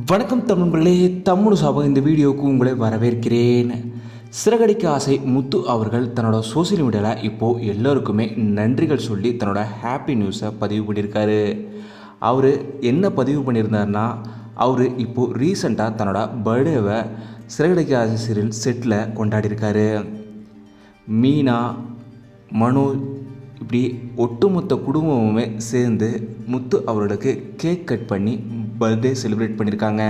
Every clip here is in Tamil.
வணக்கம் தமிழர்களே, தமிழ் சாபம் இந்த வீடியோவுக்கு உங்களை வரவேற்கிறேன். சிறகடிக்க ஆசை முத்து அவர்கள் தன்னோட சோசியல் மீடியாவில் இப்போது எல்லோருக்குமே நன்றிகள் சொல்லி தன்னோட ஹாப்பி நியூஸை பதிவு பண்ணியிருக்காரு. அவர் என்ன பதிவு பண்ணியிருந்தார்னா, அவர் இப்போது ரீசெண்டாக தன்னோட பர்த்டேவை சிறகடிக்க ஆசை சீரியல் செட்டில் கொண்டாடியிருக்காரு. மீனா, மனு இப்படி ஒட்டுமொத்த குடும்பமுமே சேர்ந்து முத்து அவர்களுக்கு கேக் கட் பண்ணி பர்த்டே செலிப்ரேட் பண்ணியிருக்காங்க.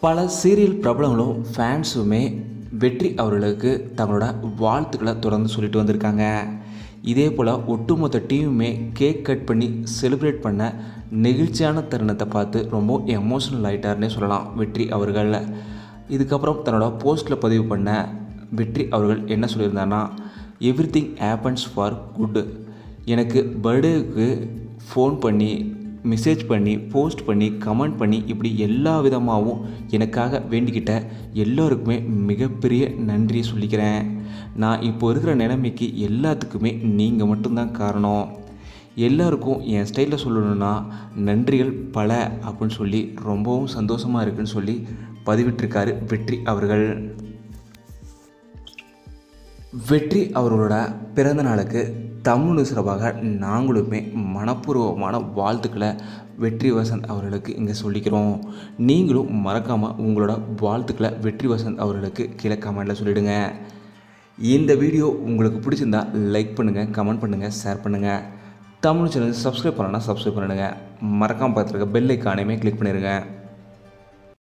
பல சீரியல் பிரபலங்களும் ஃபேன்ஸுமே வெற்றி அவர்களுக்கு தங்களோட வாழ்த்துக்களை தொடர்ந்து சொல்லிட்டு வந்திருக்காங்க. இதே போல் ஒட்டுமொத்த டீமுமே கேக் கட் பண்ணி செலிப்ரேட் பண்ண நெகிழ்ச்சியான தருணத்தை பார்த்து ரொம்ப எமோஷனல் ஆகிட்டார்னே சொல்லலாம் வெற்றி அவர்கள். இதுக்கப்புறம் தன்னோட போஸ்ட்டில் பதிவு பண்ண வெற்றி அவர்கள் என்ன சொல்லியிருந்தாருன்னா, எவ்ரிதிங் ஹேப்பன்ஸ் ஃபார் குட். எனக்கு பர்த்டேவுக்கு ஃபோன் பண்ணி, மெசேஜ் பண்ணி, போஸ்ட் பண்ணி, கமெண்ட் பண்ணி, இப்படி எல்லா விதமாகவும் எனக்காக வேண்டிக்கிட்ட எல்லோருக்குமே மிகப்பெரிய நன்றியை சொல்லிக்கிறேன். நான் இப்போ இருக்கிற நிலைமைக்கு எல்லாத்துக்குமே நீங்கள் மட்டும்தான் காரணம். எல்லாருக்கும் என் ஸ்டைலில் சொல்லணுன்னா நன்றிகள் பல அப்படின்னு சொல்லி ரொம்பவும் சந்தோஷமாக இருக்குன்னு சொல்லி பதிவிட்டிருக்காரு வெற்றி அவர்கள். வெற்றி அவர்களோட பிறந்த நாளுக்கு தமிழ் சிறப்பாக நாங்களுமே மனப்பூர்வமான வாழ்த்துக்களை வெற்றி வசந்த் அவர்களுக்கு இங்கே சொல்லிக்கிறோம். நீங்களும் மறக்காமல் உங்களோட வாழ்த்துக்களை வெற்றி வசந்த் அவர்களுக்கு கீழே கமெண்டில் சொல்லிவிடுங்க. இந்த வீடியோ உங்களுக்கு பிடிச்சிருந்தா லைக் பண்ணுங்கள், கமெண்ட் பண்ணுங்கள், ஷேர் பண்ணுங்கள். தமிழ் சேனல் சப்ஸ்கிரைப் பண்ணலன்னா சப்ஸ்கிரைப் பண்ணிடுங்க. மறக்காமல் பார்த்துருக்க பெல் ஐக்கானையுமே கிளிக் பண்ணிடுங்க.